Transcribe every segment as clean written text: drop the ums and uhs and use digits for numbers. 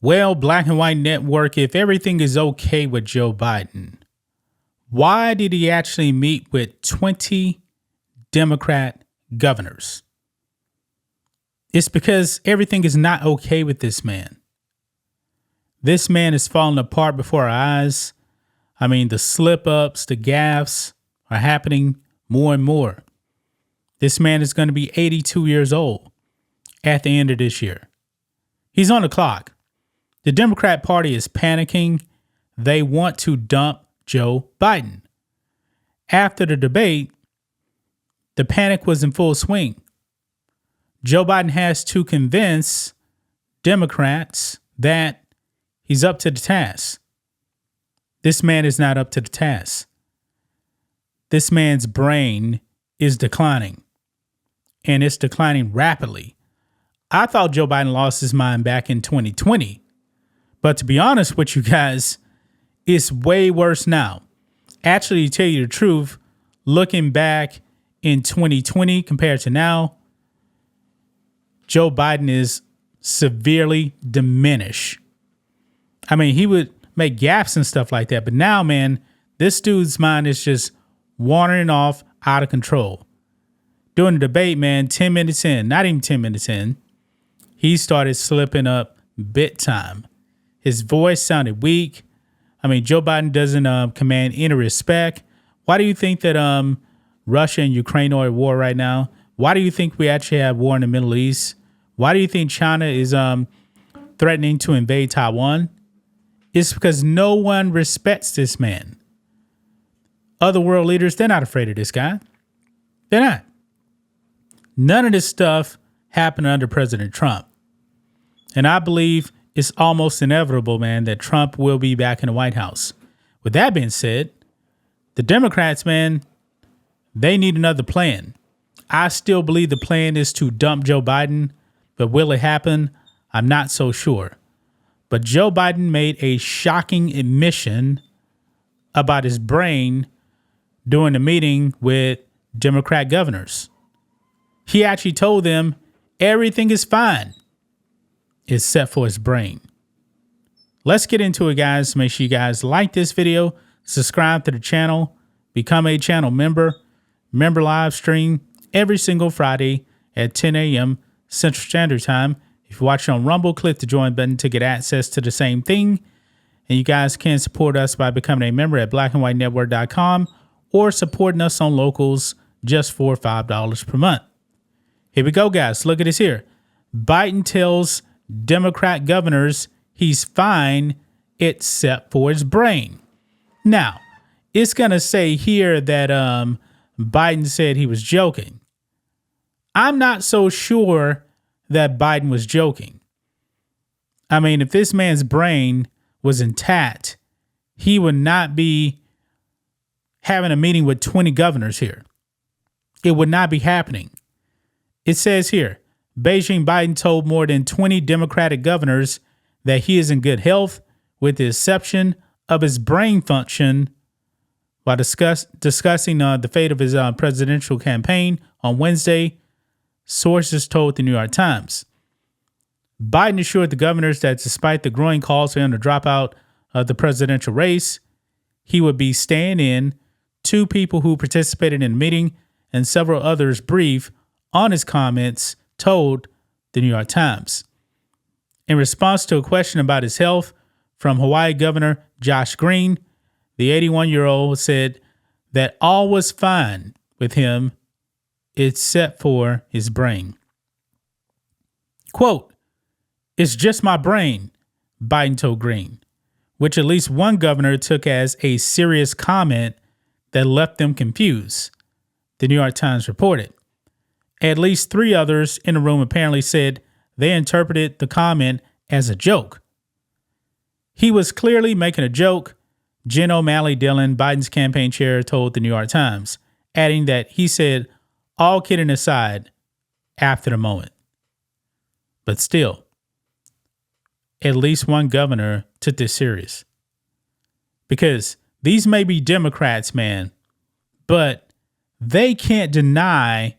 Well, Black and White Network, if everything is okay with Joe Biden, why did he actually meet with 20 Democrat governors? It's because everything is not okay with this man. This man is falling apart before our eyes. I mean, the slip ups, the gaffes are happening more and more. This man is going to be 82 years old at the end of this year. He's on the clock. The Democrat Party is panicking. They want to dump Joe Biden. After the debate, the panic was in full swing. Joe Biden has to convince Democrats that he's up to the task. This man is not up to the task. This man's brain is declining, and it's declining rapidly. I thought Joe Biden lost his mind back in 2020. But to be honest with you guys, it's way worse now. Actually, to tell you the truth, looking back in 2020 compared to now, Joe Biden is severely diminished. I mean, he would make gaps and stuff like that. But now, man, this dude's mind is just wandering off out of control. During the debate, man, 10 minutes in, not even 10 minutes in, he started slipping up big time. His voice sounded weak. I mean, Joe Biden doesn't command any respect. Why do you think that Russia and Ukraine are at war right now? Why do you think we actually have war in the Middle East? Why do you think China is threatening to invade Taiwan? It's because no one respects this man. Other world leaders, they're not afraid of this guy. They're not. None of this stuff happened under President Trump. And I believe it's almost inevitable, man, that Trump will be back in the White House. With that being said, the Democrats, man, they need another plan. I still believe the plan is to dump Joe Biden, but will it happen? I'm not so sure. But Joe Biden made a shocking admission about his brain during a meeting with Democrat governors. He actually told them everything is fine except for his brain. Let's get into it, guys. Make sure you guys like this video, subscribe to the channel, become a channel member. Member live stream every single Friday at 10 a.m. Central Standard Time. If you're watching on Rumble, click the join button to get access to the same thing. And you guys can support us by becoming a member at blackandwhitenetwork.com or supporting us on Locals just for $5 per month. Here we go, guys. Look at this here. Biden tells Democrat governors he's fine except for his brain. Now, it's going to say here that Biden said he was joking. I'm not so sure that Biden was joking. I mean, if this man's brain was intact, he would not be having a meeting with 20 governors here. It would not be happening. It says here, Beijing Biden told more than 20 Democratic governors that he is in good health, with the exception of his brain function, while discussing the fate of his presidential campaign on Wednesday, sources told the New York Times. Biden assured the governors that despite the growing calls for him to drop out of the presidential race, he would be staying in. Two people who participated in the meeting and several others briefed on his comments told the New York Times. In response to a question about his health from Hawaii Governor Josh Green, the 81-year-old said that all was fine with him except for his brain. Quote, "It's just my brain," Biden told Green, which at least one governor took as a serious comment that left them confused, the New York Times reported. At least three others in the room apparently said they interpreted the comment as a joke. He was clearly making a joke, Jen O'Malley Dillon, Biden's campaign chair, told the New York Times, adding that he said, all kidding aside, after the moment. But still, at least one governor took this serious. Because these may be Democrats, man, but they can't deny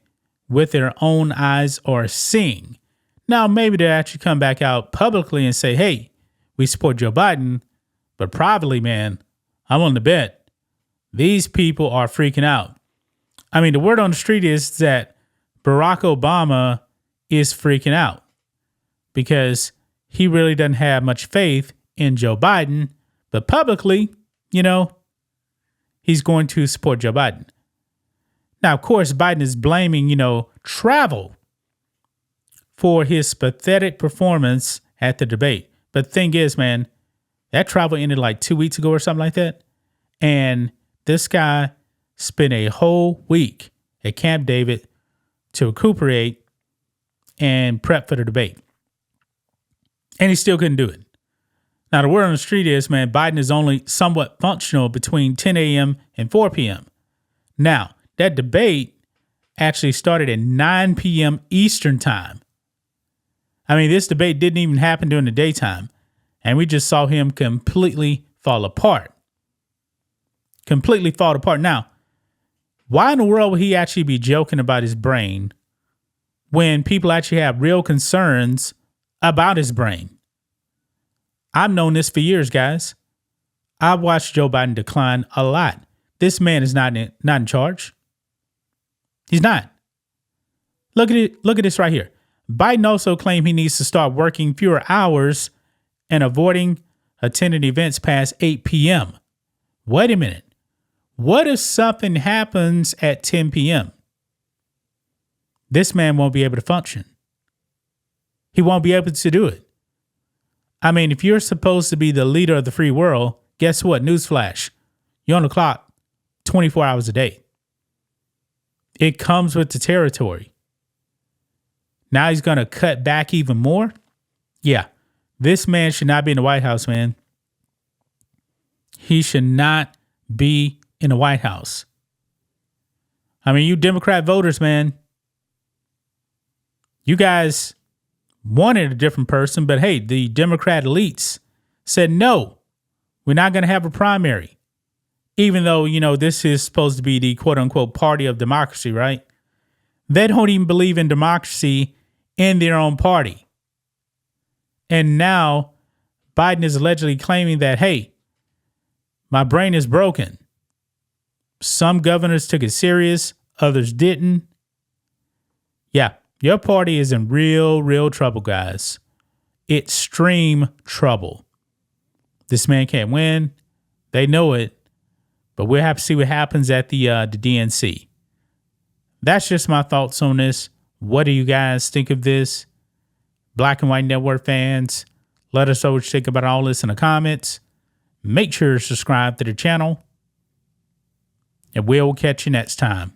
what their own eyes are seeing. Now, maybe they'll actually come back out publicly and say, hey, we support Joe Biden, but privately, man, I'm willing to bet these people are freaking out. I mean, the word on the street is that Barack Obama is freaking out because he really doesn't have much faith in Joe Biden, but publicly, he's going to support Joe Biden. Now, of course, Biden is blaming, travel for his pathetic performance at the debate. But the thing is, man, that travel ended like 2 weeks ago or something like that. And this guy spent a whole week at Camp David to recuperate and prep for the debate. And he still couldn't do it. Now, the word on the street is, man, Biden is only somewhat functional between 10 a.m. and 4 p.m. Now, that debate actually started at 9 p.m. Eastern time. I mean, this debate didn't even happen during the daytime. And we just saw him completely fall apart. Completely fall apart. Now, why in the world would he actually be joking about his brain when people actually have real concerns about his brain? I've known this for years, guys. I've watched Joe Biden decline a lot. This man is not in charge. He's not. Look at it. Look at this right here. Biden also claimed he needs to start working fewer hours and avoiding attending events past 8 p.m. Wait a minute. What if something happens at 10 p.m.? This man won't be able to function. He won't be able to do it. I mean, if you're supposed to be the leader of the free world, guess what? Newsflash. You're on the clock 24 hours a day. It comes with the territory. Now he's going to cut back even more? Yeah. This man should not be in the White House, man. He should not be in the White House. I mean, you Democrat voters, man, you guys wanted a different person, but hey, the Democrat elites said, no, we're not going to have a primary. Even though, this is supposed to be the quote unquote party of democracy, right? They don't even believe in democracy in their own party. And now Biden is allegedly claiming that, hey, my brain is broken. Some governors took it serious, others didn't. Yeah, your party is in real trouble, guys. Extreme trouble. This man can't win. They know it. But we'll have to see what happens at the DNC. That's just my thoughts on this. What do you guys think of this? Black and White Network fans, let us know what you think about all this in the comments. Make sure to subscribe to the channel. And we'll catch you next time.